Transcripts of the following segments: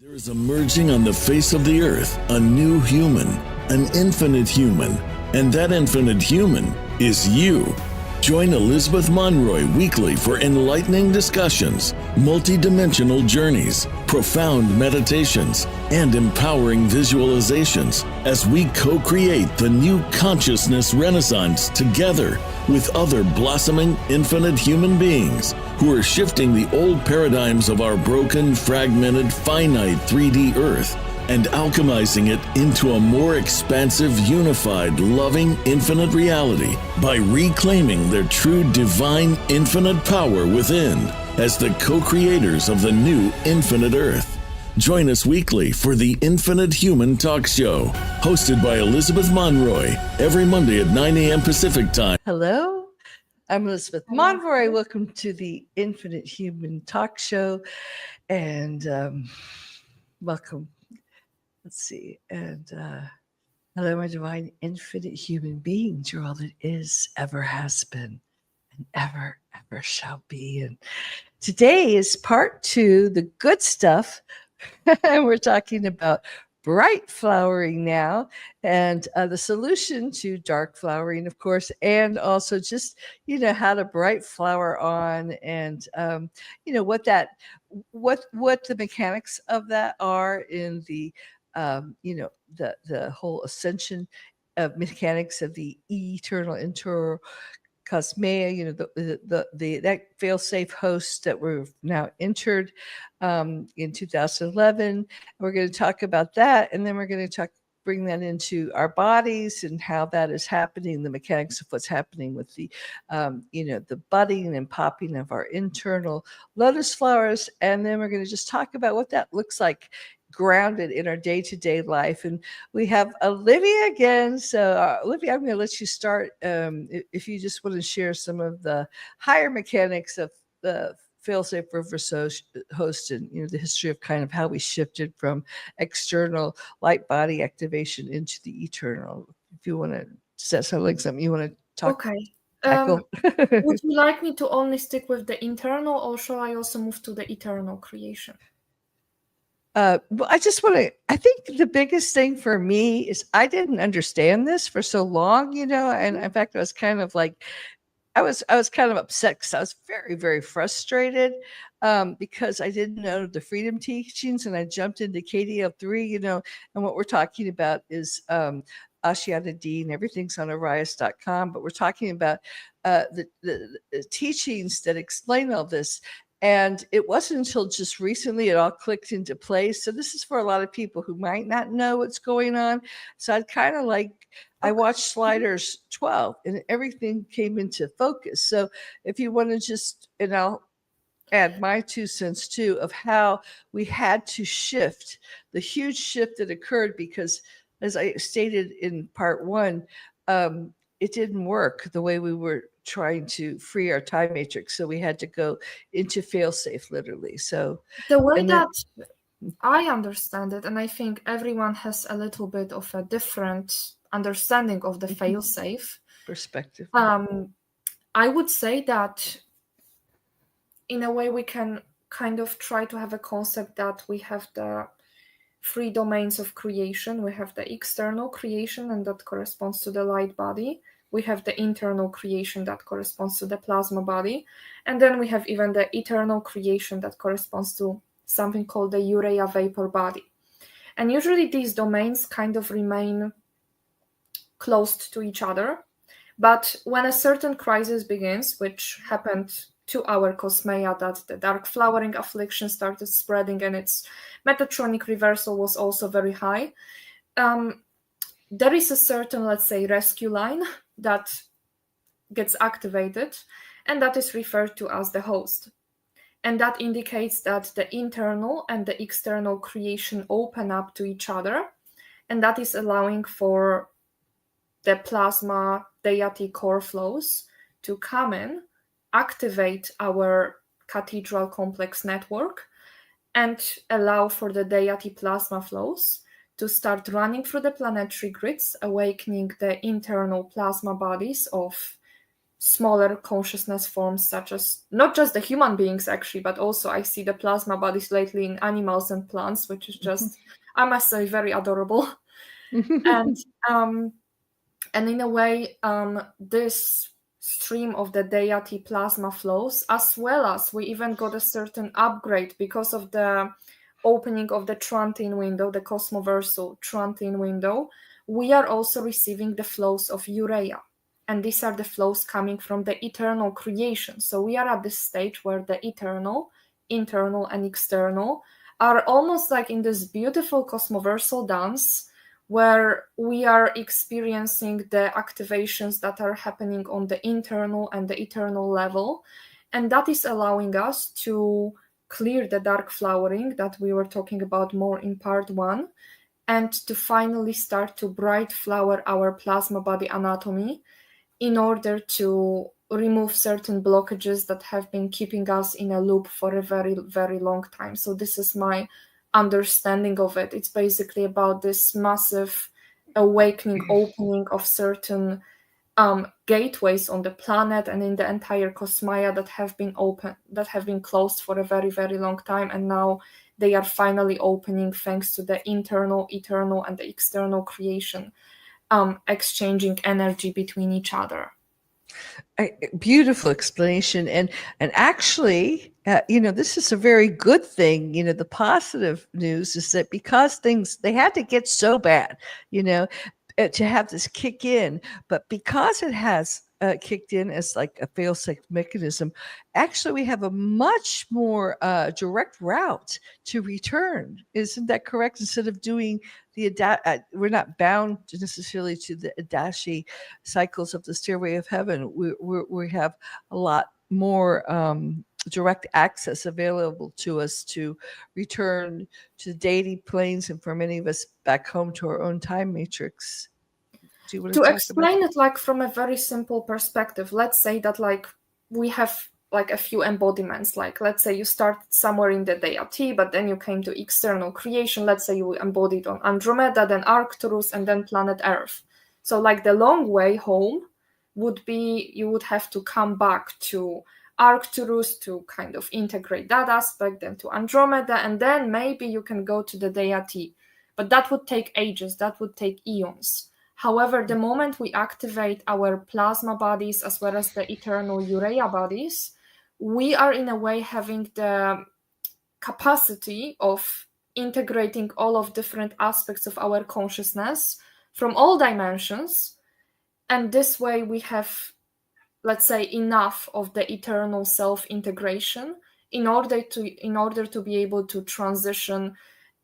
There is emerging on the face of the earth a new human, an infinite human, and that infinite human is you. Join Elizabeth Monroy weekly for enlightening discussions, multidimensional journeys, profound meditations, and empowering visualizations as we co-create the new consciousness renaissance together with other blossoming infinite human beings who are shifting the old paradigms of our broken, fragmented, finite 3D Earth and alchemizing it into a more expansive, unified, loving, infinite reality by reclaiming their true divine infinite power within as the co-creators of the new infinite Earth. Join us weekly for the Infinite Human Talk Show, hosted by Elizabeth Monroy, every Monday at 9 a.m. Pacific Time. Hello, I'm Elizabeth Monroy. Welcome to the Infinite Human Talk Show, and welcome. Let's see, and hello, my divine infinite human beings. You're all that is, ever has been, and ever shall be. And today is part 2, the good stuff. And we're talking about bright flowering now, and the solution to dark flowering, of course, and also just, how to bright flower on, and, what the mechanics of that are in the, the whole ascension of mechanics of the eternal internal Cosmea, that failsafe host that we've now entered in 2011. We're going to talk about that, and then we're going to bring that into our bodies and how that is happening, the mechanics of what's happening with the, the budding and popping of our internal lotus flowers. And then we're going to just talk about what that looks like grounded in our day-to-day life. And we have Olivia again. So Olivia, I'm going to let you start if you just want to share some of the higher mechanics of the Failsafe River host, and the history of kind of how we shifted from external light body activation into the eternal. If you want to set something you want to talk. Okay. Would you like me to only stick with the internal, or shall I also move to the eternal creation? Well, I think the biggest thing for me is I didn't understand this for so long, and in fact, I was kind of like, I was kind of upset because I was very, very frustrated because I didn't know the freedom teachings, and I jumped into KDL3, and what we're talking about is Ashiana Dean, everything's on Arias.com, but we're talking about the teachings that explain all this. And it wasn't until just recently it all clicked into place. So this is for a lot of people who might not know what's going on. So I'd kind of I watched Sliders 12 and everything came into focus. So if you want to just, and I'll add my 2 cents too, of how we had to shift, the huge shift that occurred, because as I stated in part 1, it didn't work the way we were trying to free our time matrix. So we had to go into failsafe, literally. So the way that I understand it, and I think everyone has a little bit of a different understanding of the failsafe perspective. I would say that in a way we can kind of try to have a concept that we have the 3 domains of creation. We have the external creation, and that corresponds to the light body. We have the internal creation that corresponds to the plasma body. And then we have even the eternal creation that corresponds to something called the urea vapor body. And usually these domains kind of remain close to each other. But when a certain crisis begins, which happened to our Cosmea, that the dark flowering affliction started spreading and its metatronic reversal was also very high, there is a certain, let's say, rescue line that gets activated, and that is referred to as the host. And that indicates that the internal and the external creation open up to each other, and that is allowing for the plasma deity core flows to come in, activate our cathedral complex network, and allow for the deity plasma flows to start running through the planetary grids, awakening the internal plasma bodies of smaller consciousness forms, such as not just the human beings actually, but also I see the plasma bodies lately in animals and plants, which is just, I must say, very adorable. and and in a way, this stream of the deity plasma flows, as well as we even got a certain upgrade because of the opening of the Trantine window, the cosmoversal Trantine window. We are also receiving the flows of urea, and these are the flows coming from the eternal creation. So we are at this stage where the eternal, internal and external, are almost like in this beautiful cosmoversal dance, where we are experiencing the activations that are happening on the internal and the eternal level. And that is allowing us to clear the dark flowering that we were talking about more in part 1, and to finally start to bright flower our plasma body anatomy in order to remove certain blockages that have been keeping us in a loop for a very, very long time. So this is my understanding of it. It's basically about this massive awakening, opening of certain gateways on the planet and in the entire cosmia that have been open, that have been closed for a very, very long time, and now they are finally opening thanks to the internal, eternal, and the external creation exchanging energy between each other. Beautiful explanation, and actually, this is a very good thing. The positive news is that because things, they had to get so bad, to have this kick in, but because it has kicked in as like a fail-safe mechanism, actually we have a much more direct route to return. Isn't that correct? Instead of doing the we're not bound necessarily to the Adashi cycles of the Stairway of Heaven. We have a lot more direct access available to us to return to the deity planes, and for many of us back home to our own time matrix. Do you want to talk explain about it like from a very simple perspective? Let's say that like we have like a few embodiments, like let's say you start somewhere in the deity, but then you came to external creation. Let's say you embodied on Andromeda, then Arcturus, and then planet Earth. So like the long way home would be, you would have to come back to Arcturus to kind of integrate that aspect, then to Andromeda, and then maybe you can go to the deity. But that would take ages, that would take eons. However, the moment we activate our plasma bodies as well as the eternal urea bodies, we are in a way having the capacity of integrating all of different aspects of our consciousness from all dimensions. And this way we have, let's say, enough of the eternal self-integration in order to be able to transition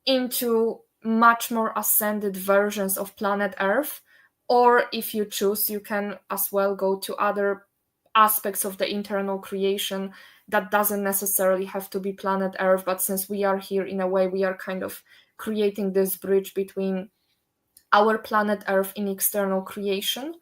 into much more ascended versions of planet Earth. Or if you choose, you can as well go to other aspects of the internal creation that doesn't necessarily have to be planet Earth. But since we are here, in a way, we are kind of creating this bridge between our planet Earth in external creation,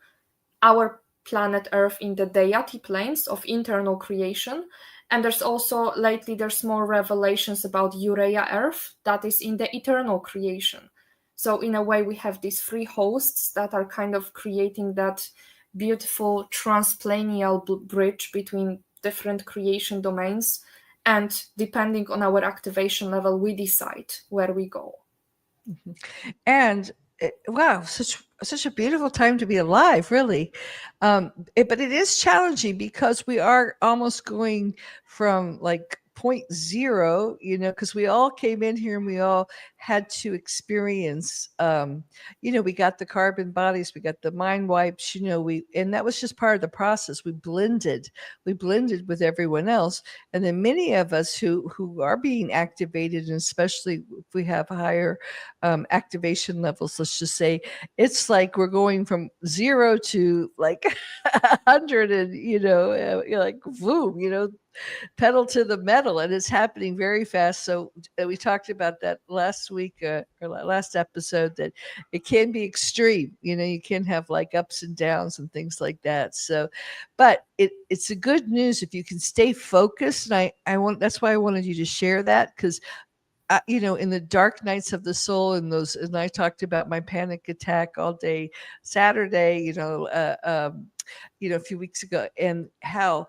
our planet Earth in the deity planes of internal creation. And there's also, lately, there's more revelations about Urea Earth that is in the eternal creation. So in a way, we have these three hosts that are kind of creating that beautiful transplanial bridge between different creation domains. And depending on our activation level, we decide where we go. Mm-hmm. And wow, such a beautiful time to be alive, really. But it is challenging because we are almost going from like 0.0, because we all came in here and we all had to experience, we got the carbon bodies, we got the mind wipes, and that was just part of the process. We blended with everyone else. And then many of us who are being activated, and especially if we have higher activation levels, let's just say, it's like we're going from 0 to like 100, and you're like, boom, pedal to the metal, and it's happening very fast. So we talked about that last week or last episode, that it can be extreme. You can have like ups and downs and things like that. So, but it's a good news if you can stay focused. And I want, that's why I wanted you to share that, because in the dark nights of the soul, and I talked about my panic attack all day Saturday, a few weeks ago, and how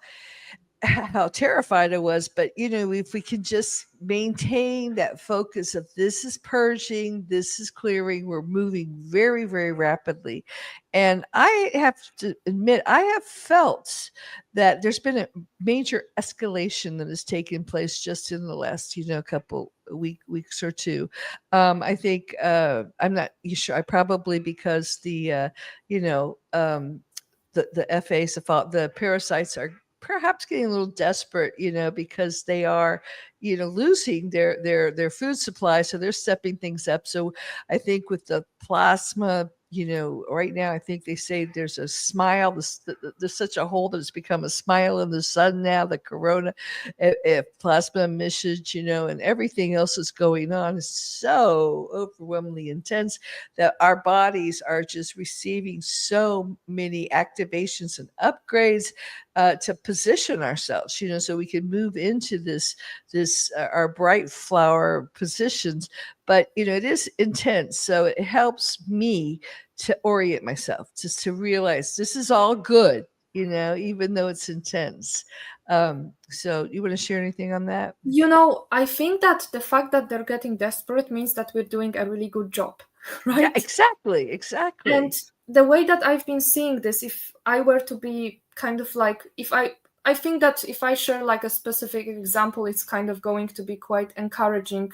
terrified I was. But if we can just maintain that focus of this is purging, this is clearing, we're moving very, very rapidly. And I have to admit, I have felt that there's been a major escalation that has taken place just in the last, couple weeks or two. I think I'm not sure. I probably because the the parasites are perhaps getting a little desperate, because they are, losing their food supply. So they're stepping things up. So I think with the plasma, right now, I think they say there's a smile. There's such a hole that it's become a smile in the sun now. The corona, plasma emissions, and everything else is going on is so overwhelmingly intense that our bodies are just receiving so many activations and upgrades to position ourselves, so we can move into this our bright flower positions. But it is intense, so it helps me to orient myself, just to realize this is all good, even though it's intense. So you want to share anything on that? I think that the fact that they're getting desperate means that we're doing a really good job, right? Yeah, exactly. And the way that I've been seeing this, if I were to be kind of like, I think that if I share like a specific example, it's kind of going to be quite encouraging,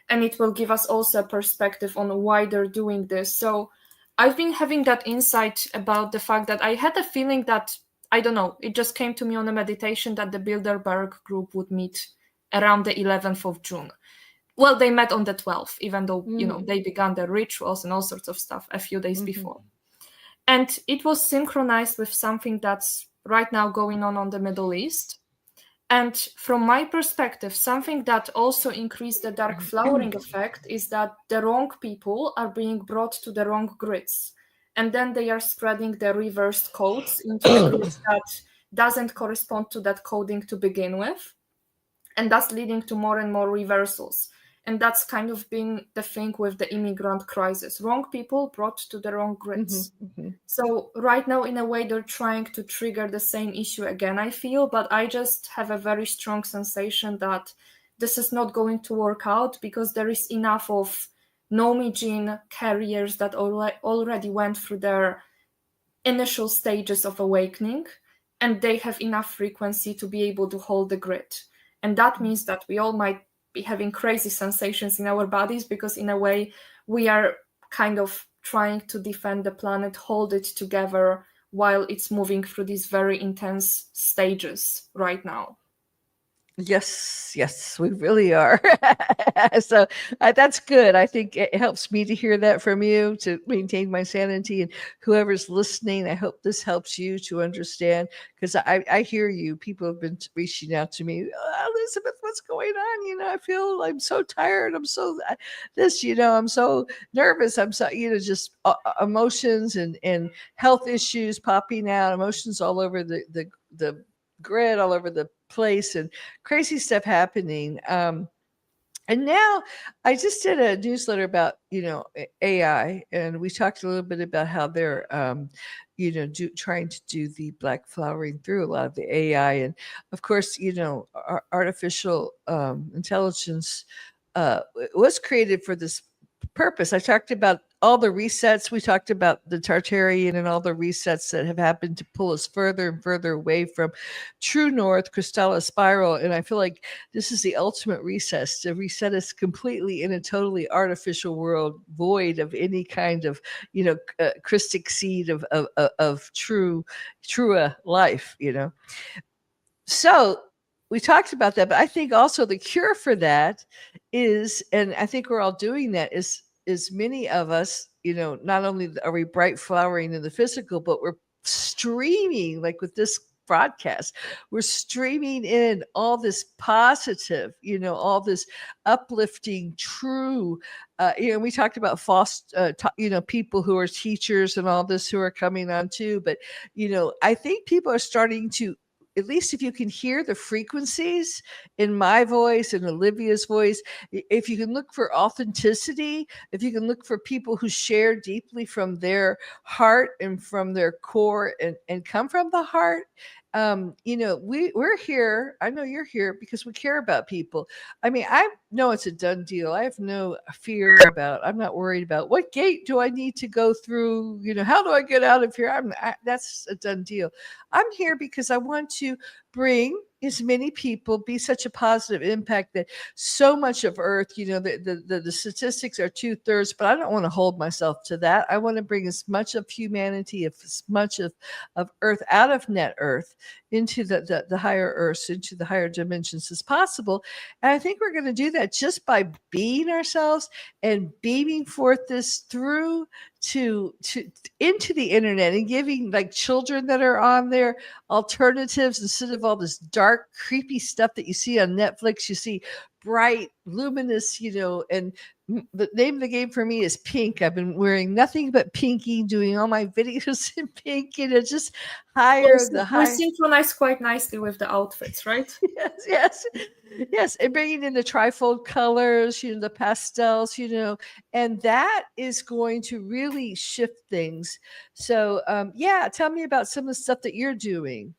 and it will give us also a perspective on why they're doing this. So I've been having that insight about the fact that I had a feeling that, I don't know, it just came to me on a meditation that the Bilderberg group would meet around the 11th of June. Well, they met on the 12th, even though, they began their rituals and all sorts of stuff a few days before. And it was synchronized with something that's right now going on the Middle East. And from my perspective, something that also increased the dark flowering effect is that the wrong people are being brought to the wrong grids. And then they are spreading the reversed codes into the grids that doesn't correspond to that coding to begin with. And that's leading to more and more reversals. And that's kind of been the thing with the immigrant crisis. Wrong people brought to the wrong grids. So right now, in a way, they're trying to trigger the same issue again, I feel. But I just have a very strong sensation that this is not going to work out, because there is enough of Nomi gene carriers that already went through their initial stages of awakening. And they have enough frequency to be able to hold the grid. And that means that we all might be having crazy sensations in our bodies, because in a way we are kind of trying to defend the planet, hold it together while it's moving through these very intense stages right now. Yes, we really are. So that's good. I think it helps me to hear that from you, to maintain my sanity. And whoever's listening, I hope this helps you to understand, because I hear you. People have been reaching out to me. Oh, Elizabeth, what's going on? I feel I'm so tired. I'm so I'm so nervous. I'm so, just emotions and health issues popping out, emotions all over the grid, all over the place, and crazy stuff happening. And now I just did a newsletter about, AI, and we talked a little bit about how they're, trying to do the black flowering through a lot of the AI. And of course, artificial intelligence was created for this purpose. I talked about all the resets. We talked about the Tartarian and all the resets that have happened to pull us further and further away from true north, Krystala spiral. And I feel like this is the ultimate recess, to reset us completely in a totally artificial world, void of any kind of, Christic seed of true life, So we talked about that, but I think also the cure for that is, and I think we're all doing that, is many of us, not only are we bright flowering in the physical, but we're streaming, like with this broadcast, we're streaming in all this positive, all this uplifting, true, we talked about false, people who are teachers and all this who are coming on too. But, I think people are starting to at least if you can hear the frequencies in my voice and Olivia's voice, if you can look for authenticity, if you can look for people who share deeply from their heart and from their core and come from the heart, we're here. I know you're here because we care about people. I mean, I know it's a done deal. I have no fear about, I'm not worried about what gate do I need to go through? How do I get out of here? That's a done deal. I'm here because I want to bring as many people, be such a positive impact that so much of Earth, the statistics are 2/3, but I don't want to hold myself to that. I want to bring as much of humanity, as much of Earth out of net Earth into the higher Earths, into the higher dimensions as possible. And I think we're going to do that just by being ourselves and beaming forth this through to into the internet and giving like children that are on there alternatives instead of all this dark, creepy stuff that you see on Netflix. You see bright, luminous, and the name of the game for me is pink. I've been wearing nothing but pinky, doing all my videos in pink, just higher the high. We synchronize quite nicely with the outfits, right? Yes, and bringing in the trifold colors, the pastels, and that is going to really shift things. So, tell me about some of the stuff that you're doing.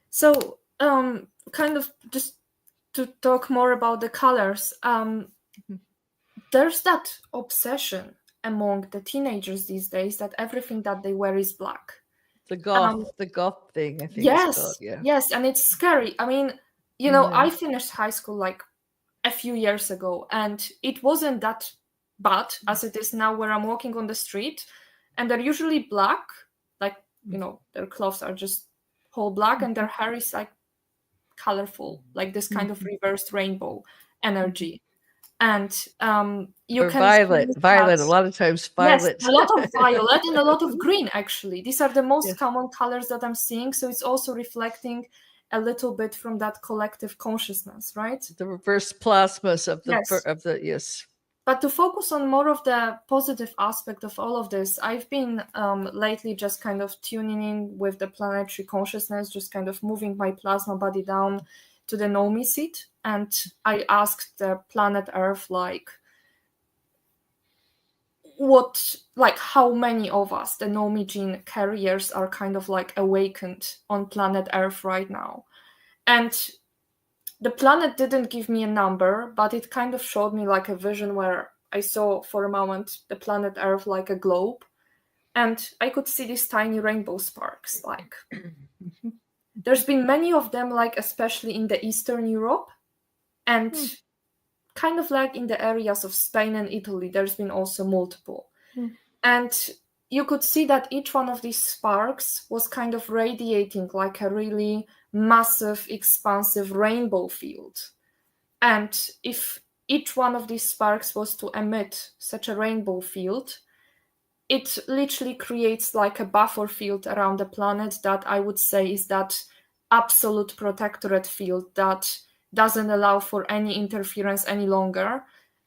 So, kind of just to talk more about the colors, there's that obsession among the teenagers these days that everything that they wear is black. The goth thing, I think. Yes, yes, and it's scary. I mean, I finished high school like a few years ago, and it wasn't that bad as it is now, where I'm walking on the street, and they're usually black, like their clothes are just whole black, and their hair is like colorful, like this kind of reversed rainbow energy. And you can violet, a lot of times violet. Yes, a lot of violet and a lot of green, actually. These are the most common colors that I'm seeing. So it's also reflecting a little bit from that collective consciousness, right? The reverse plasmas of the yes. But to focus on more of the positive aspect of all of this, I've been lately just kind of tuning in with the planetary consciousness, just kind of moving my plasma body down to the Nomi seat. And I asked the planet Earth, how many of us, the Nomi gene carriers, are kind of like awakened on planet Earth right now. And the planet didn't give me a number, but it kind of showed me like a vision where I saw for a moment the planet Earth like a globe, and I could see these tiny rainbow sparks. There's been many of them, especially in the Eastern Europe, and kind of like in the areas of Spain and Italy, there's been also multiple. And you could see that each one of these sparks was kind of radiating like a really massive, expansive rainbow field. And if each one of these sparks was to emit such a rainbow field, it literally creates like a buffer field around the planet that I would say is that absolute protectorate field that doesn't allow for any interference any longer.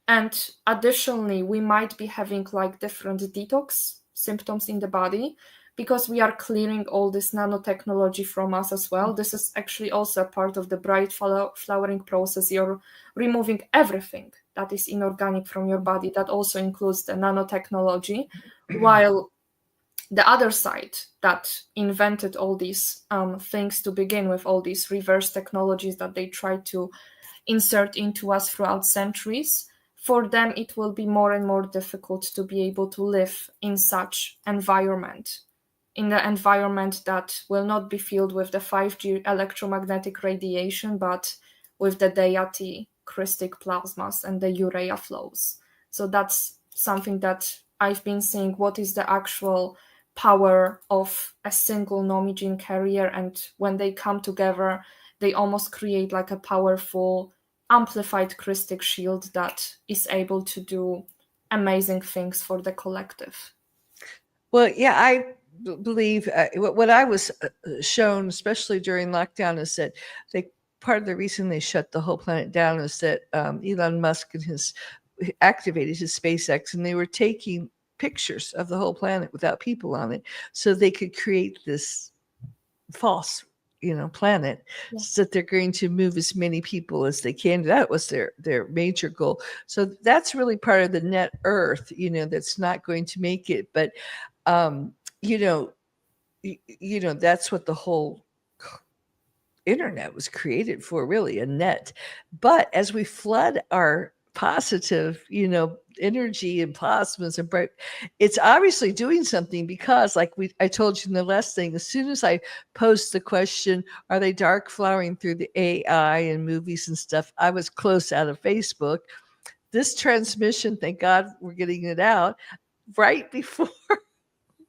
And additionally, we might be having different detox symptoms in the body because we are clearing all this nanotechnology from us as well. This is actually also a part of the bright flowering process. You're removing everything that is inorganic from your body. That also includes the nanotechnology, while the other side that invented all these things to begin with, all these reverse technologies that they tried to insert into us throughout centuries, for them it will be more and more difficult to be able to live in such environment, in the environment that will not be filled with the 5G electromagnetic radiation, but with the deity crystic plasmas and the urea flows. So that's something that I've been seeing, what is the actual power of a single Nomi gene carrier, and when they come together, they almost create like a powerful amplified crystic shield that is able to do amazing things for the collective. Well, yeah, I believe what I was shown, especially during lockdown, is that part of the reason they shut the whole planet down is that Elon Musk and activated his SpaceX, and they were taking pictures of the whole planet without people on it, so they could create this false planet, Yeah. so that they're going to move as many people as they can. That was their major goal. So that's really part of the net Earth, that's not going to make it. But that's what the whole internet was created for, really, a net. But as we flood our positive, energy and plasmas and bright, it's obviously doing something, because like I told you in the last thing, as soon as I posed the question, are they dark flowering through the AI and movies and stuff, I was close out of Facebook. This transmission, thank God we're getting it out right before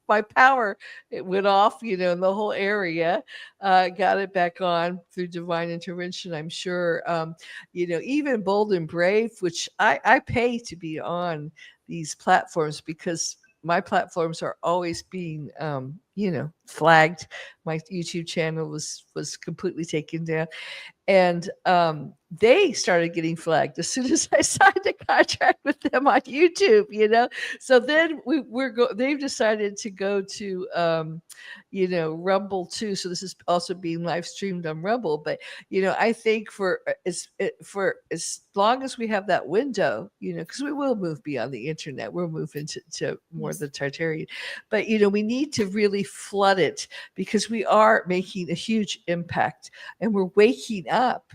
my power, it went off, in the whole area. Got it back on through divine intervention, I'm sure. Even Bold and Brave, which I pay to be on these platforms, because my platforms are always being flagged. My YouTube channel was completely taken down, and they started getting flagged as soon as I signed a contract with them on YouTube. So then they've decided to go to Rumble too. So this is also being live streamed on Rumble. But I think for as long as we have that window, because we will move beyond the internet, we'll move into more of the Tartarian. But we need to really flood it, because we are making a huge impact, and we're waking up,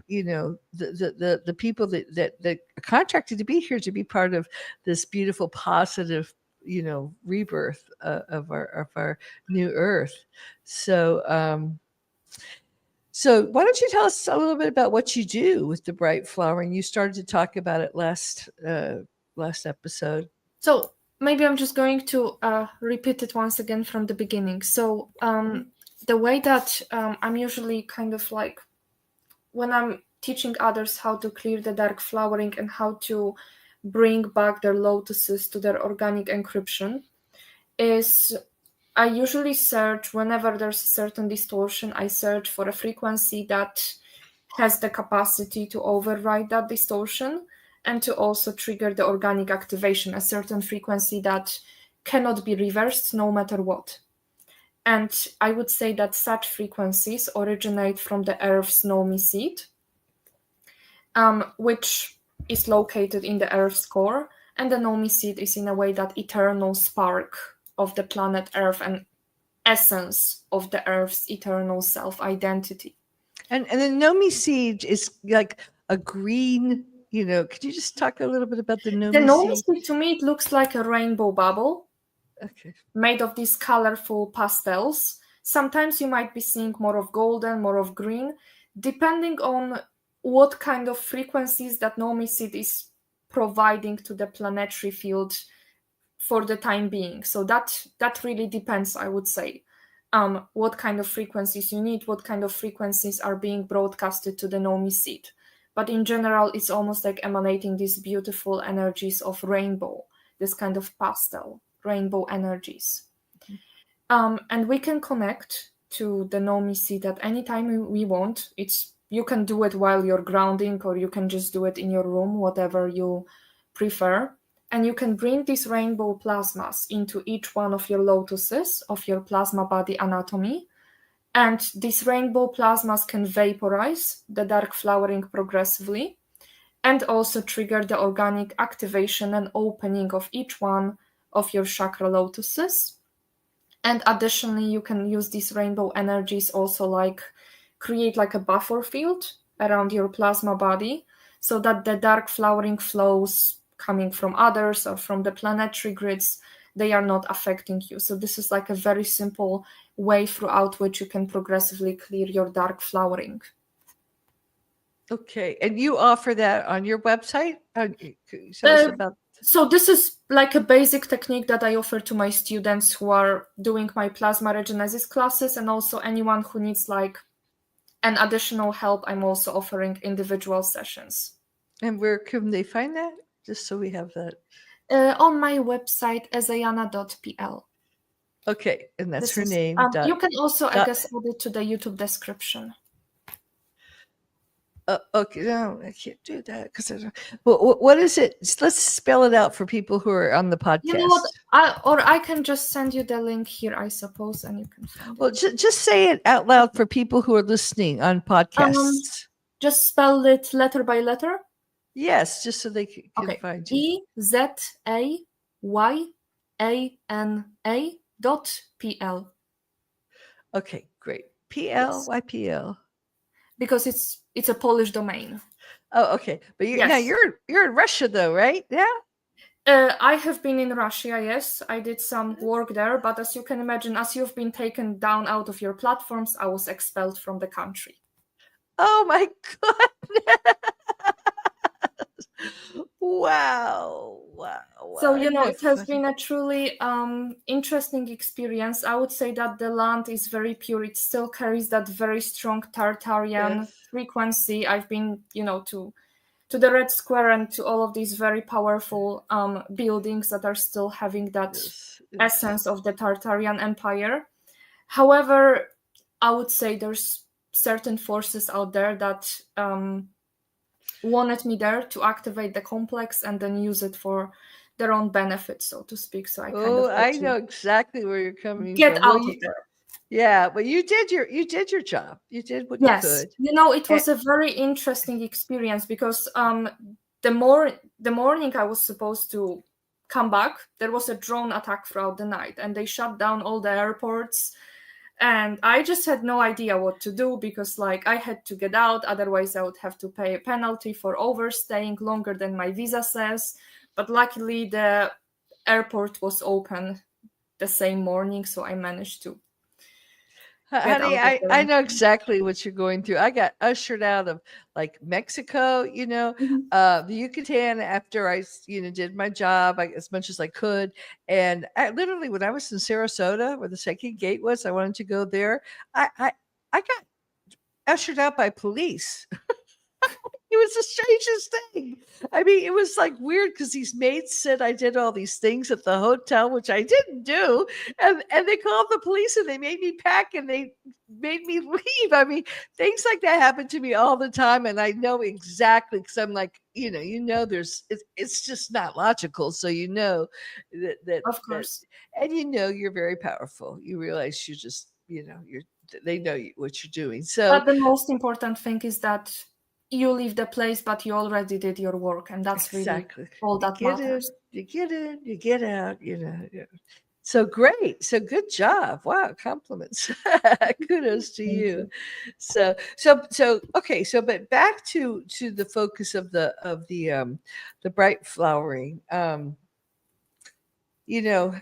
the people that are contracted to be here, to be part of this beautiful, positive, rebirth of our new Earth. So why don't you tell us a little bit about what you do with the bright flowering? You started to talk about it last episode. So maybe I'm just going to repeat it once again from the beginning. So the way that I'm usually kind of like, when I'm teaching others how to clear the dark flowering and how to bring back their lotuses to their organic encryption, is I usually search, whenever there's a certain distortion, I search for a frequency that has the capacity to override that distortion and to also trigger the organic activation, a certain frequency that cannot be reversed no matter what. And I would say that such frequencies originate from the Earth's Nomi seed, which is located in the Earth's core. And the Nomi seed is, in a way, that eternal spark of the planet Earth and essence of the Earth's eternal self-identity. And the Nomi seed is like a green, could you just talk a little bit about the Nomi seed? The Nomi seed, to me, it looks like a rainbow bubble. Okay. Made of these colorful pastels. Sometimes you might be seeing more of golden, more of green, depending on what kind of frequencies that Nomi seed is providing to the planetary field for the time being. So that really depends, I would say, what kind of frequencies you need, what kind of frequencies are being broadcasted to the Nomi seed. But in general, it's almost like emanating these beautiful energies of rainbow, this kind of pastel, rainbow energies. And we can connect to the Nomi seed at any time we want. You can do it while you're grounding, or you can just do it in your room, whatever you prefer. And you can bring these rainbow plasmas into each one of your lotuses of your plasma body anatomy. And these rainbow plasmas can vaporize the dark flowering progressively, and also trigger the organic activation and opening of each one of your chakra lotuses. And additionally, you can use these rainbow energies also create like a buffer field around your plasma body, so that the dark flowering flows coming from others or from the planetary grids, they are not affecting you. So this is like a very simple way throughout which you can progressively clear your dark flowering. Okay, and you offer that on your website? Tell us about. So this is like a basic technique that I offer to my students who are doing my plasma regenesis classes, and also anyone who needs like an additional help. I'm also offering individual sessions. And where can they find that? Just so we have that. On my website, ezayana.pl. Okay, and that's her name. You can also, I guess, add it to the YouTube description. Okay, no, I can't do that because what is it? Let's spell it out for people who are on the You know what? podcast. I can just send you the link here, I suppose, and you can find Well, it. just say it out loud for people who are listening on Um, podcasts. just spell it letter by letter. Yes, just so they can Okay. find you. EZAYANA.pl. Okay, great. Yes, PL. because it's a Polish domain. Oh, okay. But now Yes. you're in Russia though, right? Yeah. I have been in Russia, yes. I did some work there, but as you can imagine, as you've been taken down out of your platforms, I was expelled from the country. Oh my goodness. Wow. So, Isn't that it has funny? been a truly interesting experience. I would say that the land is very pure. It still carries that very strong Tartarian Yes. frequency. I've been, to the Red Square and to all of these very powerful buildings that are still having that Yes. essence of the Tartarian Empire. However, I would say there's certain forces out there that wanted me there to activate the complex and then use it for their own benefit, so to speak. So I kind Oh, of had I to know exactly where you're coming get from. Well, out of there. yeah, but you did your job. You did what you Yes, could. it And, was a very interesting experience because the morning I was supposed to come back, there was a drone attack throughout the night, and they shut down all the airports. And I just had no idea what to do because, like, I had to get out, otherwise I would have to pay a penalty for overstaying longer than my visa says. But luckily, the airport was open the same morning, so I managed to get honey, out of there. I know exactly what you're going through. I got ushered out of like Mexico, Mhm. the Yucatan after did my job as much as I could. And I literally, when I was in Sarasota, where the second gate was, I wanted to go there. I got ushered out by police. It was the strangest thing. I mean, it was like weird because these maids said I did all these things at the hotel, which I didn't do. And they called the police and they made me pack and they made me leave. I mean, things like that happen to me all the time. And I know exactly because I'm like, it's just not logical. So Of that course. and you're very powerful. You realize you just, they know what you're doing. So But the most important thing is that you leave the place, but you already did your work, and that's really exactly. all You that get in, matters. you get in, you get out, Yeah. So great. So good job. Wow, compliments. Kudos to Thank you. you. So okay, so but back to the focus of the bright flowering. You know,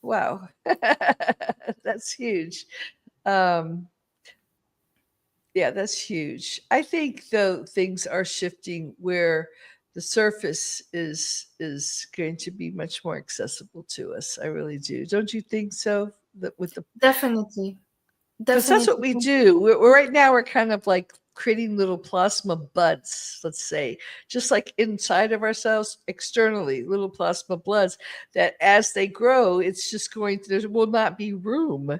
wow. That's huge. Um Yeah, that's huge. I think though things are shifting where the surface is going to be much more accessible to us. I really do. Don't you think so? That with the Definitely. because that's what Definitely. we do. We're right now we're kind of like creating little plasma buds, let's say, just like inside of ourselves, externally, little plasma bloods that as they grow, it's just going to there will not be room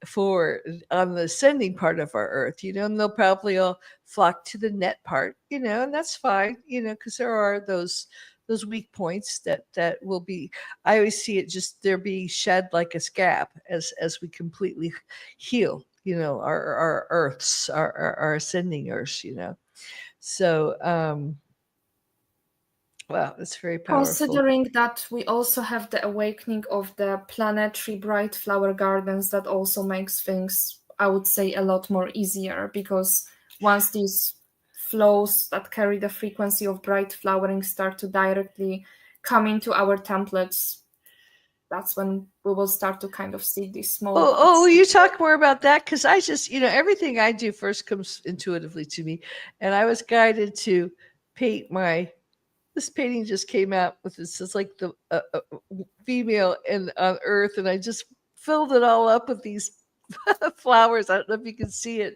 for on the ascending part of our earth, and they'll probably all flock to the net part, and that's fine, because there are those weak points that will be. I always see it just they're being shed like a scab as we completely heal, our earths, our ascending earths, So wow, that's very powerful. Considering that we also have the awakening of the planetary bright flower gardens, that also makes things, I would say, a lot more easier, because once these flows that carry the frequency of bright flowering start to directly come into our templates, that's when we will start to kind of see these small Oh, buds. will you talk more about that? Because I just, everything I do first comes intuitively to me. And I was guided to paint this painting just came out with this, it's like the female on Earth. And I just filled it all up with these flowers. I don't know if you can see it,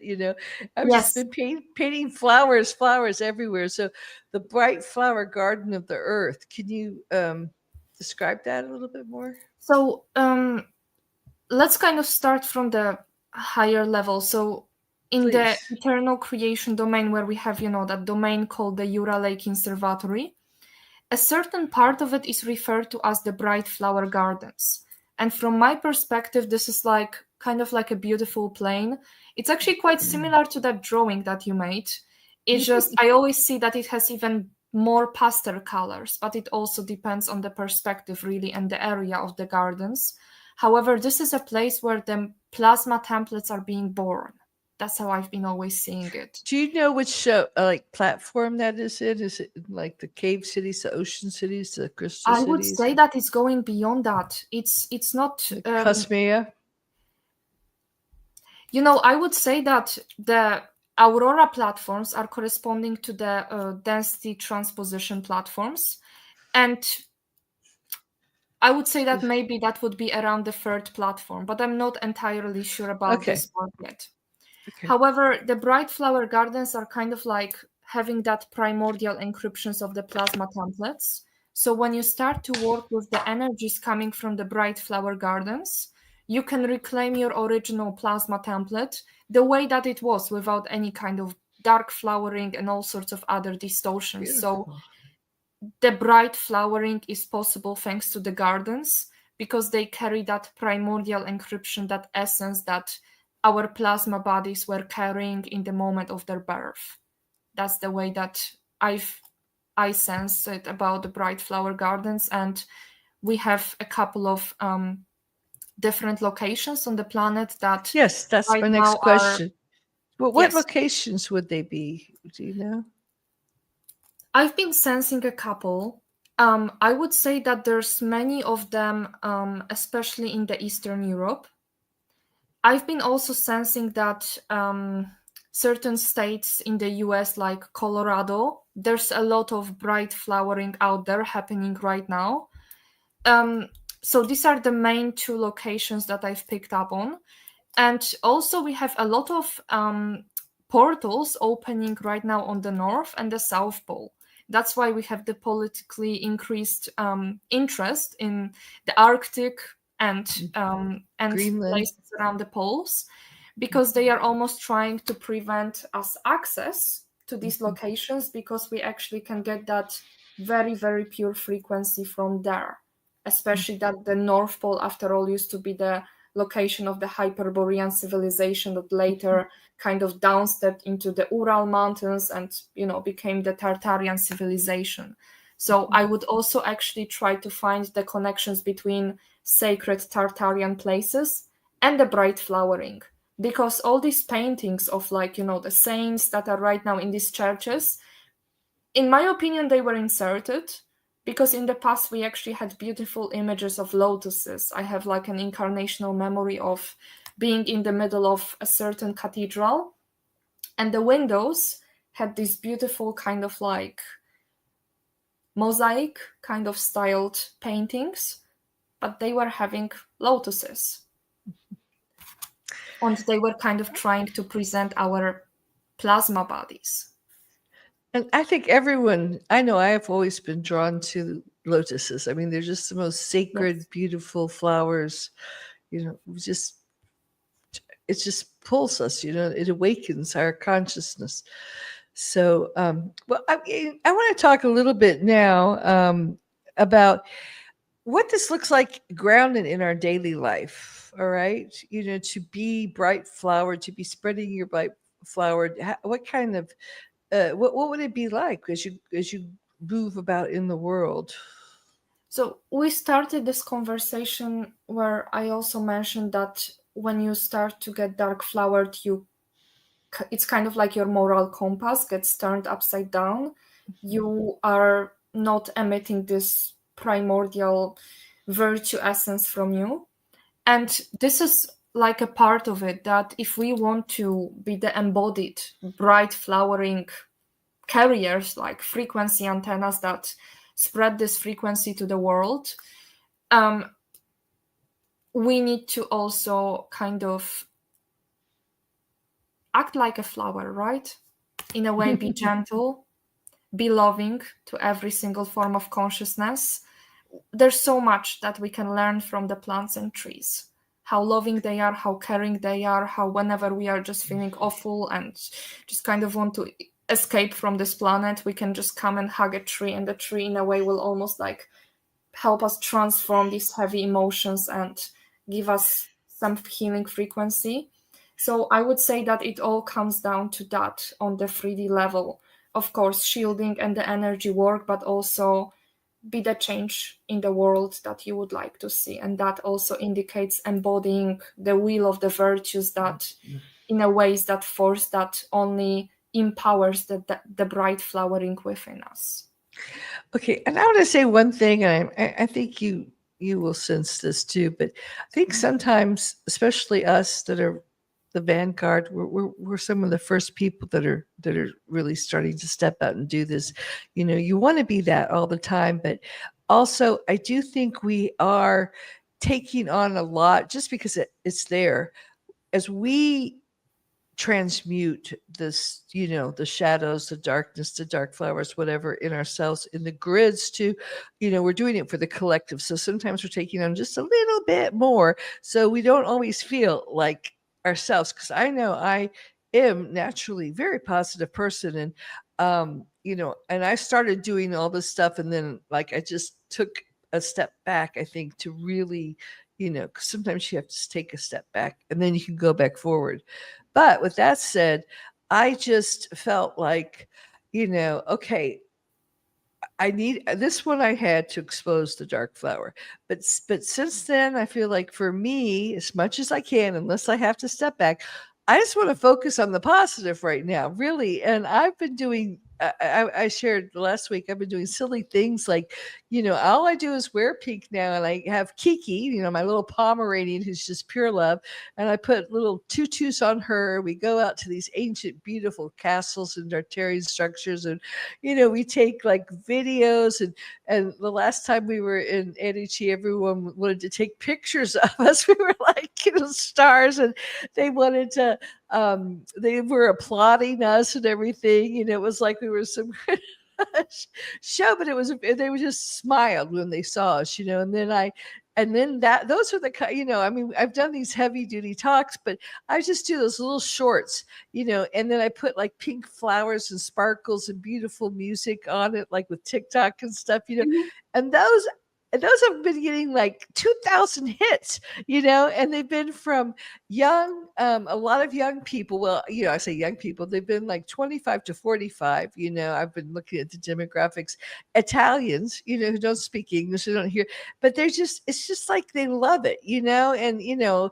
I've just Yes. been painting flowers everywhere. So the bright flower garden of the earth. Can you describe that a little bit more? So let's kind of start from the higher level. So in the Please. eternal creation domain, where we have, that domain called the Ura Lake Conservatory, a certain part of it is referred to as the Bright Flower Gardens. And from my perspective, this is kind of like a beautiful plain. It's actually quite similar to that drawing that you made. It's just, I always see that it has even more pastel colors, but it also depends on the perspective, really, and the area of the gardens. However, this is a place where the plasma templates are being born. That's how I've been always seeing it. Do you know which platform that is in? Is it like the cave cities, the ocean cities, the crystal I cities? would say that it's going beyond that. It's not Cosmea? I would say that the Aurora platforms are corresponding to the density transposition platforms. And I would say that maybe that would be around the third platform, but I'm not entirely sure about this one yet. Okay. However, the Bright Flower Gardens are kind of like having that primordial encryptions of the plasma templates. So when you start to work with the energies coming from the Bright Flower Gardens, you can reclaim your original plasma template the way that it was, without any kind of dark flowering and all sorts of other distortions. Beautiful. So the bright flowering is possible thanks to the gardens, because they carry that primordial encryption, that essence that our plasma bodies were carrying in the moment of their birth. That's the way that I sense it about the Bright Flower Gardens. And we have a couple of different locations on the planet that Yes, that's right my next now question. Well, what Yes. locations would they be? Do you know? I've been sensing a couple. I would say that there's many of them, especially in the Eastern Europe. I've been also sensing that certain states in the US, like Colorado, there's a lot of bright flowering out there happening right now. So these are the main two locations that I've picked up on. And also we have a lot of portals opening right now on the North and the South Pole. That's why we have the politically increased interest in the Arctic and Greenland. places around the poles, because they are almost trying to prevent us access to these locations, because we actually can get that very, very pure frequency from there. Especially that the North Pole, after all, used to be the location of the Hyperborean civilization that later kind of downstepped into the Ural Mountains and, became the Tartarian civilization. So I would also actually try to find the connections between sacred Tartarian places and the bright flowering, because all these paintings of the saints that are right now in these churches, in my opinion, they were inserted, because in the past we actually had beautiful images of lotuses. I have an incarnational memory of being in the middle of a certain cathedral, and the windows had these beautiful kind of mosaic kind of styled paintings, but they were having lotuses. And they were kind of trying to present our plasma bodies. And I think I know I have always been drawn to lotuses. I mean, they're just the most sacred, beautiful flowers. It just pulls us, it awakens our consciousness. So, I want to talk a little bit now about what this looks like grounded in our daily life. All right. To be bright flowered, to be spreading your bright flowered, what kind of, what would it be like as you move about in the world? So we started this conversation where I also mentioned that when you start to get dark flowered, it's kind of like your moral compass gets turned upside down. You are not emitting this primordial virtue essence from you. And this is like a part of it, that if we want to be the embodied, bright flowering carriers, like frequency antennas that spread this frequency to the world, we need to also kind of act like a flower, right? In a way, be gentle, be loving to every single form of consciousness. There's so much that we can learn from the plants and trees. how loving they are, how caring they are, how whenever we are just feeling awful and just kind of want to escape from this planet, we can just come and hug a tree, and the tree in a way will almost like help us transform these heavy emotions and give us some healing frequency. So I would say that it all comes down to that on the 3D level. Of course, shielding and the energy work, but also be the change in the world that you would like to see. And that also indicates embodying the will of the virtues that in a ways that force that only empowers the bright flowering within us. Okay, and I want to say one thing, and I think you will sense this too, but I think sometimes, especially us that are the vanguard, we're some of the first people that are really starting to step out and do this. You know, you want to be that all the time, but also I do think we are taking on a lot just because it's there. As we transmute this, you know, the shadows, the darkness, the dark flowers, whatever in ourselves, in the grids too, you know, we're doing it for the collective. So sometimes we're taking on just a little bit more. So we don't always feel like ourselves. Cause I know I am naturally a very positive person. And, you know, and I started doing all this stuff. And then like, I just took a step back, I think, to really, you know, 'cause sometimes you have to take a step back and then you can go back forward. But with that said, I just felt like, you know, okay, I need this one. I had to expose the dark flower, but since then, I feel like for me, as much as I can, unless I have to step back, I just want to focus on the positive right now, really. And I've been doing. I shared last week. I've been doing silly things like, you know, all I do is wear pink now, and I have Kiki, you know, my little Pomeranian who's just pure love, and I put little tutus on her. We go out to these ancient, beautiful castles and Tartarian structures, and you know, we take like videos, and the last time we were in Edici, everyone wanted to take pictures of us. We were like, you know, stars, and they wanted to they were applauding us and everything. You know, it was like we were some show, but it was they were just smiled when they saw us, you know. And then that those are the you know, I mean, I've done these heavy duty talks, but I just do those little shorts, you know, and then I put like pink flowers and sparkles and beautiful music on it, like with TikTok and stuff, you know, Mhm. and those have been getting like 2,000 hits, you know, and they've been from young, a lot of young people. Well, you know, I say young people, they've been like 25 to 45. You know, I've been looking at the demographics. Italians, you know, who don't speak English, who don't hear, but they're just, it's just like they love it, you know, and, you know,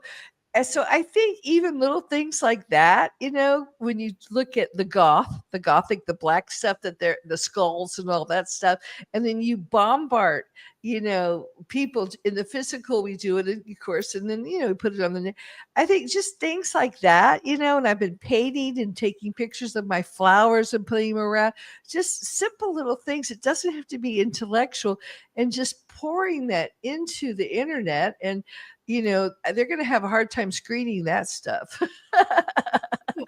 and so I think even little things like that, you know, when you look at the gothic, the black stuff that they're the skulls and all that stuff, and then you bombard, you know, people in the physical, we do it, of course, and then, you know, we put it on the net. I think just things like that, you know, and I've been painting and taking pictures of my flowers and putting them around, just simple little things. It doesn't have to be intellectual, and just pouring that into the internet, and you know, they're going to have a hard time screening that stuff.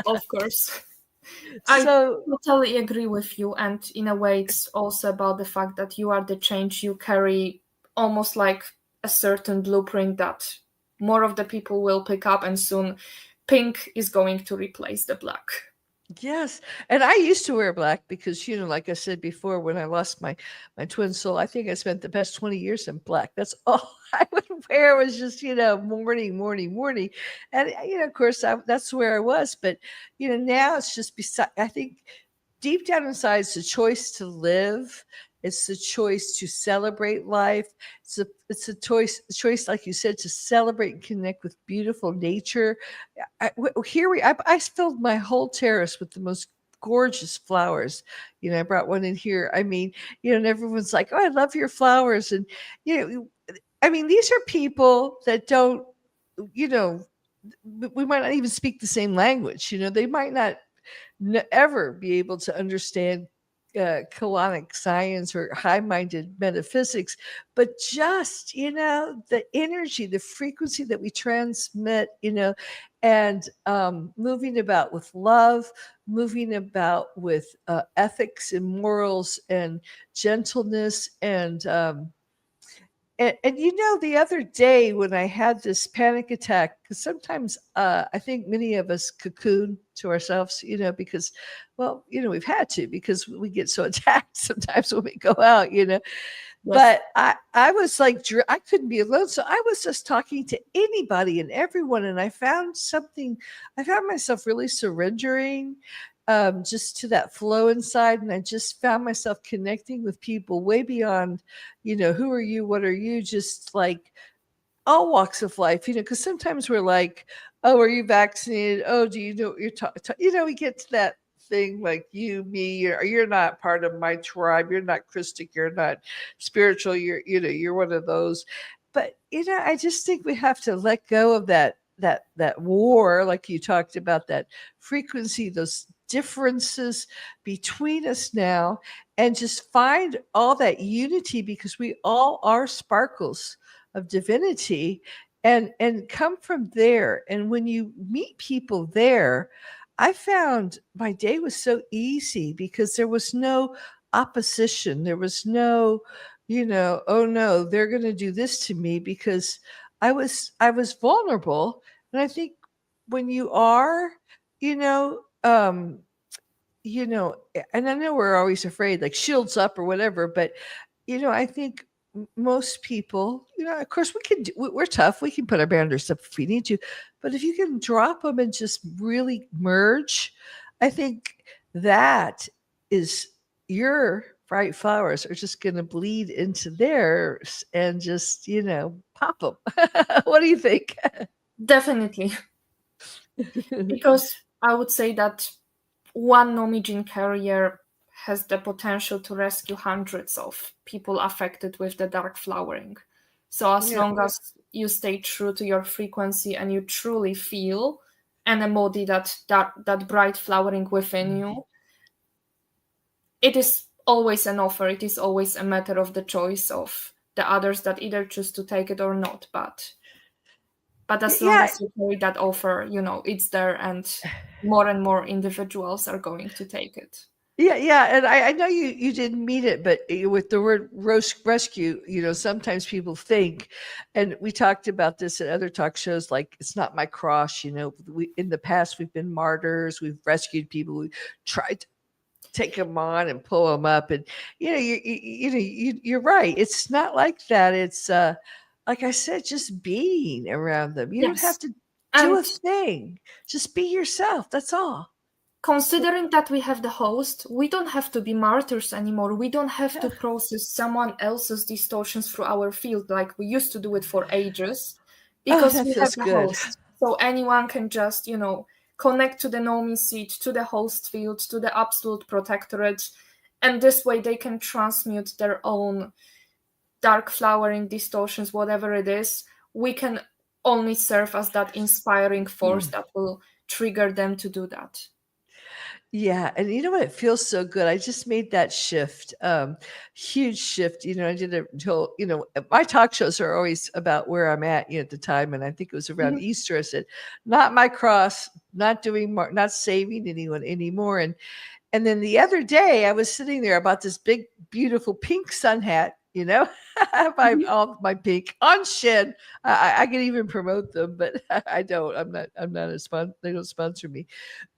Of course. I So, totally agree with you. And in a way, it's also about the fact that you are the change. You carry almost like a certain blueprint that more of the people will pick up, and soon pink is going to replace the black. yes, and I used to wear black because, you know, like I said before, when I lost my twin soul, I think I spent the past 20 years in black. That's all I would wear was just, you know, morning, morning, morning, and you know, of course, that's where I was. But you know, now it's just beside. I think deep down inside, it's a choice to live. It's a choice to celebrate life. It's a choice, like you said, to celebrate and connect with beautiful nature. I filled my whole terrace with the most gorgeous flowers. You know, I brought one in here. I mean, you know, and everyone's like, "Oh, I love your flowers," and you know, I mean, these are people that don't, you know, we might not even speak the same language. You know, they might not ever be able to understand colonic science or high-minded metaphysics, but just, you know, the energy, the frequency that we transmit, you know, and moving about with love, moving about with ethics and morals and gentleness, and And the other day when I had this panic attack, because sometimes I think many of us cocoon to ourselves, because, well, we've had to, because we get so attacked sometimes when we go out, Yes. But I was like, I couldn't be alone. So I was just talking to anybody and everyone. And I found myself really surrendering just to that flow inside. And I just found myself connecting with people way beyond, who are you? What are you? Just like all walks of life, because sometimes we're like, oh, are you vaccinated? Oh, do you know what you're talking? We get to that thing like you, me, you're not part of my tribe. You're not Christic. You're not spiritual. You're one of those. But I just think we have to let go of that war, like you talked about, that frequency, those differences between us now, and just find all that unity, because we all are sparkles of divinity, and come from there. And when you meet people there, I found my day was so easy, because there was no opposition. There was no, oh no, they're going to do this to me, because I was vulnerable. And I think when you are, you know, um, and I know we're always afraid, like shields up or whatever, but I think most people, of course, we're tough. We can put our boundaries up if we need to, but if you can drop them and just really merge, I think that is your bright flowers are just going to bleed into theirs and just, pop them. What do you think? Definitely. Because I would say that one Nomi gene carrier has the potential to rescue hundreds of people affected with the dark flowering. So as Yeah. long as you stay true to your frequency and you truly feel and embody that bright flowering within you, it is always an offer. It is always a matter of the choice of the others that either choose to take it or not. But as long Yeah. as you carry that offer, it's there, and more individuals are going to take it. Yeah, and I know you didn't mean it, but with the word rescue, sometimes people think, and we talked about this at other talk shows, like it's not my cross. We in the past we've been martyrs, we've rescued people, we tried to take them on and pull them up, and you're right. It's not like that. It's like I said, just being around them. You don't have Yes. to do And a thing. Just be yourself. That's all. considering that we have the host, we don't have to be martyrs anymore. We don't have to process someone else's distortions through our field like we used to do it for ages, Oh, because that we have feels the good. host. So anyone can just, connect to the Nomi seed, to the host field, to the absolute protectorate, and this way they can transmute their own dark flowering distortions, whatever it is. We can only serve as that inspiring force that will trigger them to do that. Yeah, and you know what? It feels so good. I just made that shift, huge shift. I did it until, my talk shows are always about where I'm at, at the time. And I think it was around Easter. I said, not my cross, not doing more, not saving anyone anymore. And then the other day I was sitting there, I bought this big, beautiful pink sun hat, all my pink on Shin. I can even promote them, but I don't. I'm not a sponsor. They don't sponsor me.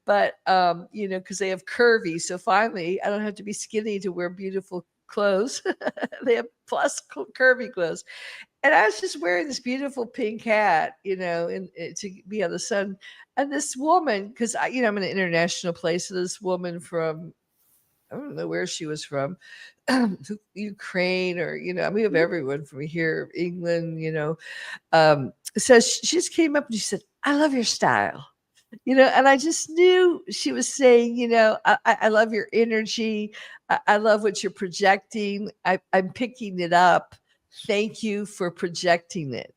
But because they have curvy, so finally I don't have to be skinny to wear beautiful clothes. They have plus curvy clothes, and I was just wearing this beautiful pink hat, and to be on the sun. And this woman, because I'm in an international place, so this woman from, I don't know where she was from, Ukraine, or we have everyone from here, England, so she just came up and she said, "I love your style." And I just knew she was saying, I love your energy. I love what you're projecting. I'm picking it up. Thank you for projecting it,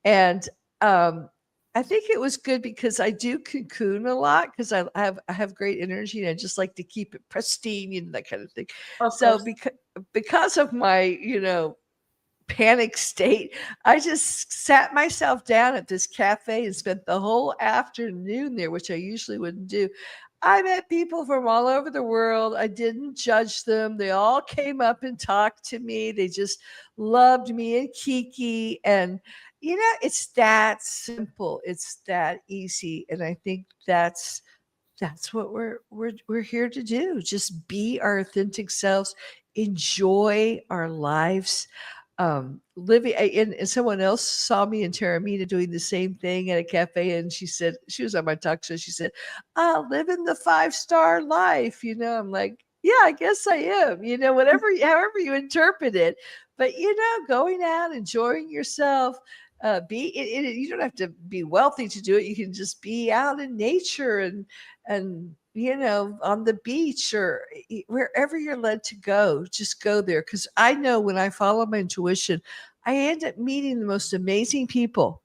And I think it was good, because I do cocoon a lot, because I have great energy, and I just like to keep it pristine, that kind of thing. Of So course. because of my, panic state, I just sat myself down at this cafe and spent the whole afternoon there, which I usually wouldn't do. I met people from all over the world. I didn't judge them. They all came up and talked to me. They just loved me and Kiki. And, it's that simple. It's that easy. And I think that's what we're here to do. Just be our authentic selves, enjoy our lives. Living and someone else saw me in Terramina doing the same thing at a cafe, and she said, she was on my talk show, she said, living the 5-star life. I'm like, yeah, I guess I am, whatever, however you interpret it. But going out, enjoying yourself, you don't have to be wealthy to do it. You can just be out in nature and on the beach or wherever you're led to go. Just go there, because I know when I follow my intuition, I end up meeting the most amazing people.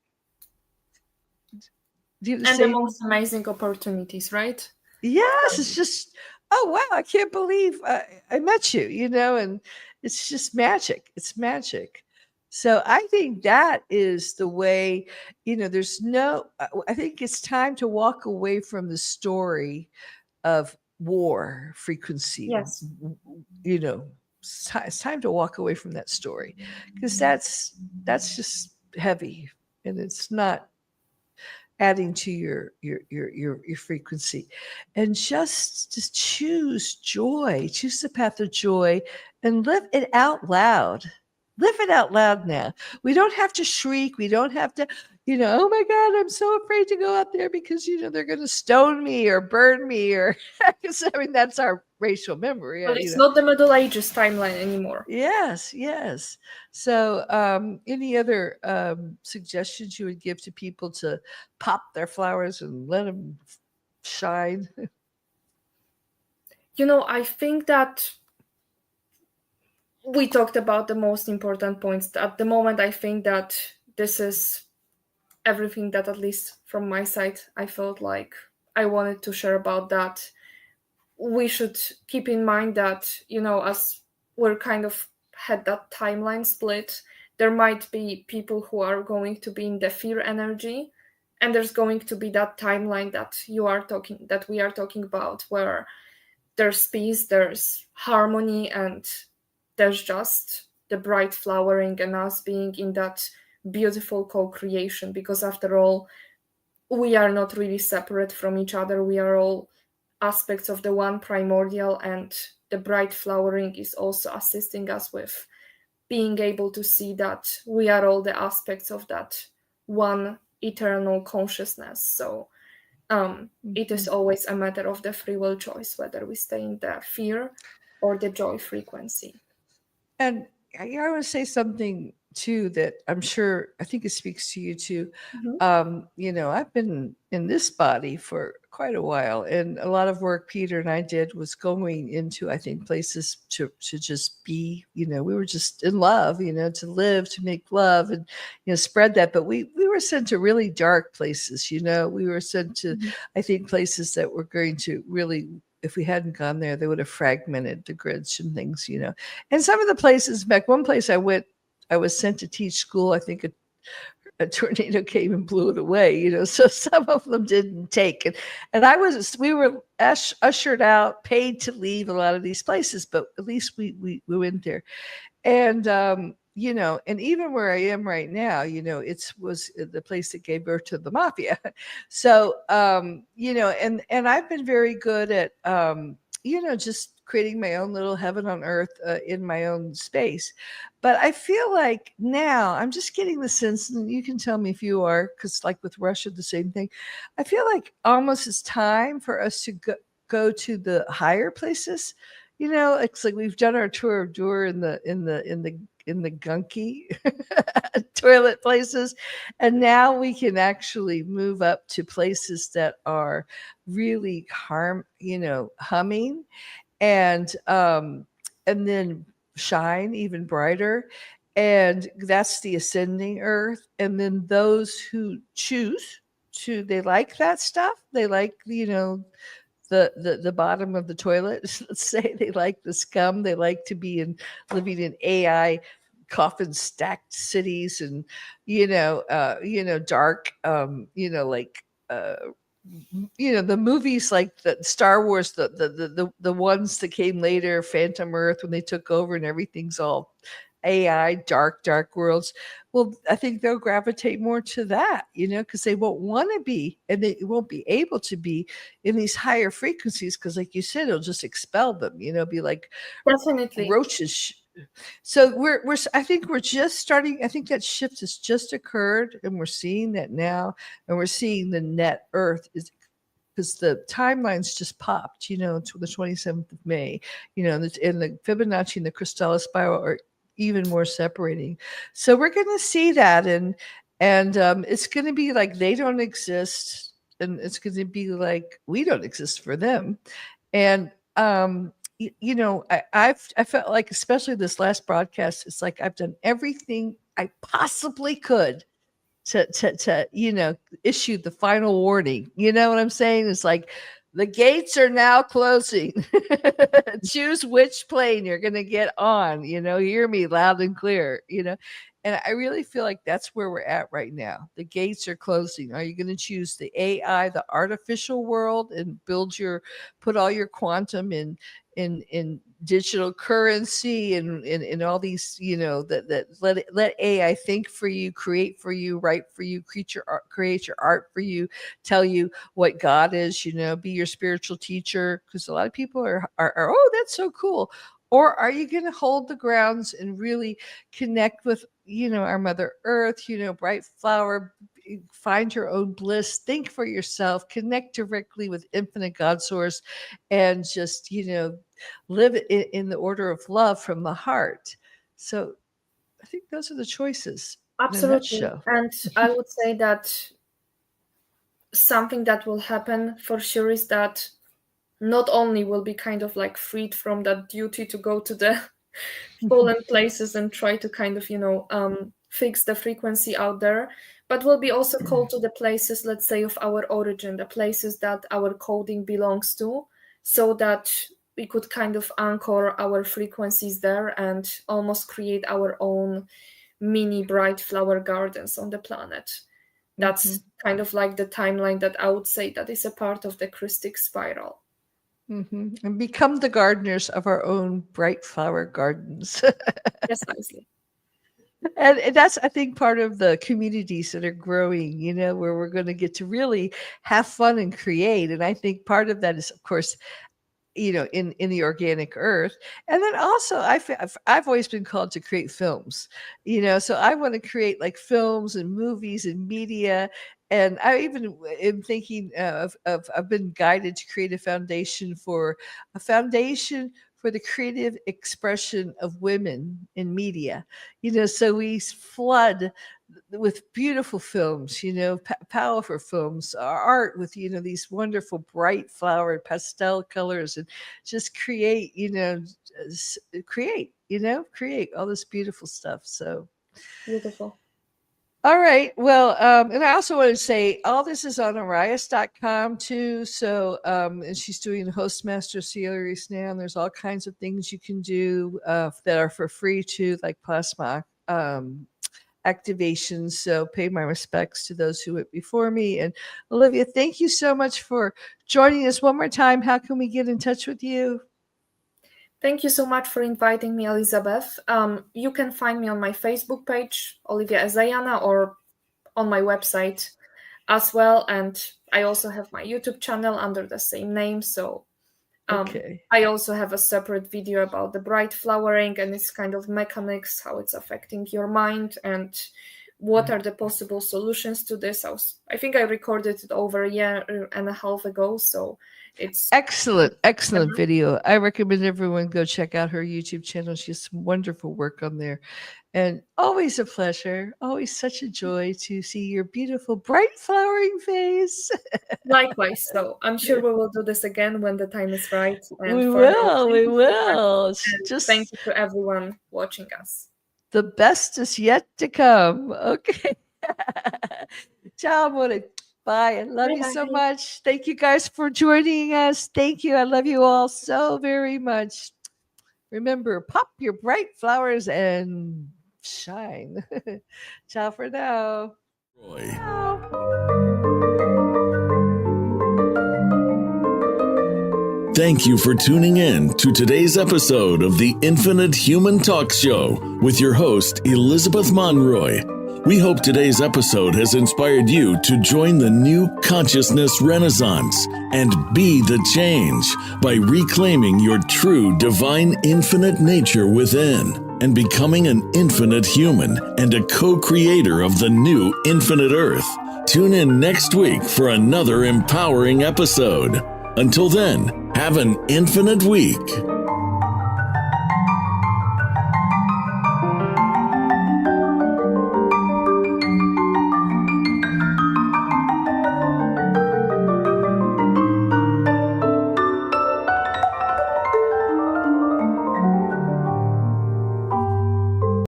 Do you and the most amazing opportunities, right? Yes, it's just, oh wow, I can't believe I met you, and it's just magic. It's magic. So I think that is the way, I think it's time to walk away from the story of war frequency. Yes. It's time to walk away from that story, because that's just heavy, and it's not adding to your frequency. And just choose joy, choose the path of joy, and live it out loud. Live it out loud now. We don't have to shriek. We don't have to, oh my God, I'm so afraid to go out there because, they're going to stone me or burn me, or, that's our racial memory. But it's not the Middle Ages timeline anymore. Yes, yes. So any other suggestions you would give to people to pop their flowers and let them shine? I think that we talked about the most important points. At the moment, I think that this is everything that, at least from my side, I felt like I wanted to share about that. We should keep in mind that, as we're kind of had that timeline split, there might be people who are going to be in the fear energy, and there's going to be that timeline that we are talking about, where there's peace, there's harmony, and there's just the bright flowering and us being in that beautiful co-creation. Because after all, we are not really separate from each other. We are all aspects of the one primordial, and the bright flowering is also assisting us with being able to see that we are all the aspects of that one eternal consciousness. So it is always a matter of the free will choice, whether we stay in the fear or the joy frequency. And I want to say something too that I think it speaks to you too. Mm-hmm. I've been in this body for quite a while, and a lot of work Peter and I did was going into, I think, places to just be, we were just in love, to live, to make love, and, spread that. But we were sent to really dark places, we were sent to, mm-hmm. I think, places that were going to really, if we hadn't gone there, they would have fragmented the grids and things, And some of the places, in fact, one place I went, I was sent to teach school. I think a tornado came and blew it away, so some of them didn't take it. And we were ushered out, paid to leave a lot of these places, but at least we went there. And, and even where I am right now, it was the place that gave birth to the mafia. So, and I've been very good at, just creating my own little heaven on earth in my own space. But I feel like now I'm just getting the sense, and you can tell me if you are, because like with Russia, the same thing. I feel like almost it's time for us to go to the higher places. It's like we've done our tour of Dur in the gunky toilet places, and now we can actually move up to places that are really humming, and then shine even brighter. And that's the ascending earth. And then those who choose to, they like that stuff, they like the bottom of the toilet, let's say, they like the scum, they like to be living in AI coffin stacked cities, and dark like the movies like the Star Wars, the ones that came later, Phantom Earth, when they took over and everything's all AI, dark worlds. Well, I think they'll gravitate more to that, because they won't want to be, and they won't be able to be in these higher frequencies, because like you said, it'll just expel them, be like Definitely. roaches. So I think we're just starting. I think that shift has just occurred, and we're seeing that now, and we're seeing the net Earth is, because the timelines just popped, to the 27th of May, and the Fibonacci and the Krystal spiral are even more separating. So we're going to see that, and it's going to be like they don't exist, and it's going to be like we don't exist for them, and I felt like, especially this last broadcast, it's like I've done everything I possibly could to issue the final warning. You know what I'm saying? It's like the gates are now closing. Choose which plane you're going to get on. Hear me loud and clear. And I really feel like that's where we're at right now. The gates are closing. Are you going to choose the AI, the artificial world, and put all your quantum in digital currency and all these, that let AI think for you, create for you, write for you, create your art for you, tell you what God is, be your spiritual teacher? Because a lot of people are, oh, that's so cool. Or are you going to hold the grounds and really connect with, our Mother Earth, bright flower, find your own bliss, think for yourself, connect directly with infinite God source, and just, live in the order of love from the heart. So I think those are the choices. Absolutely. And I would say that something that will happen for sure is that not only will be kind of like freed from that duty to go to the fallen places and try to kind of, fix the frequency out there, but will be also called to the places, let's say, of our origin, the places that our coding belongs to, so that we could kind of anchor our frequencies there and almost create our own mini bright flower gardens on the planet. That's kind of like the timeline that I would say that is a part of the Christic spiral. And become the gardeners of our own bright flower gardens. Precisely. And that's, I think, part of the communities that are growing, where we're going to get to really have fun and create. And I think part of that is, of course, in the organic earth. And then also I've always been called to create films, so I want to create like films and movies and media. And I even am thinking I've been guided to create a foundation for the creative expression of women in media, so we flood with beautiful films, powerful films, art with, these wonderful bright flowered pastel colors, and just create all this beautiful stuff. So beautiful. All right. Well, and I also want to say all this is on Arias.com too. So, and she's doing Hostmaster series now, and there's all kinds of things you can do that are for free too, like plasma activations. So pay my respects to those who went before me. And Olivia, thank you so much for joining us one more time. How can we get in touch with you? Thank you so much for inviting me, Elizabeth. You can find me on my Facebook page, Olivia Ezayana, or on my website as well. And I also have my YouTube channel under the same name. So okay. I also have a separate video about the bright flowering and its kind of mechanics, how it's affecting your mind, and what are the possible solutions to this. I think I recorded it over a year and a half ago, so it's excellent video. I recommend everyone go check out her YouTube channel. She has some wonderful work on there, and always a pleasure, always such a joy to see your beautiful bright flowering face. Likewise. So I'm sure we will do this again when the time is right. And we will. Just thank you to everyone watching us. The best is yet to come. Okay. Ciao, amore. Bye. I love you so much. Thank you guys for joining us. Thank you. I love you all so very much. Remember, pop your bright flowers and shine. Ciao for now. Roy. Ciao. Thank you for tuning in to today's episode of the Infinite Human Talk Show with your host, Elizabeth Monroy. We hope today's episode has inspired you to join the new consciousness renaissance and be the change by reclaiming your true divine infinite nature within and becoming an infinite human and a co-creator of the new infinite earth. Tune in next week for another empowering episode. Until then, have an infinite week.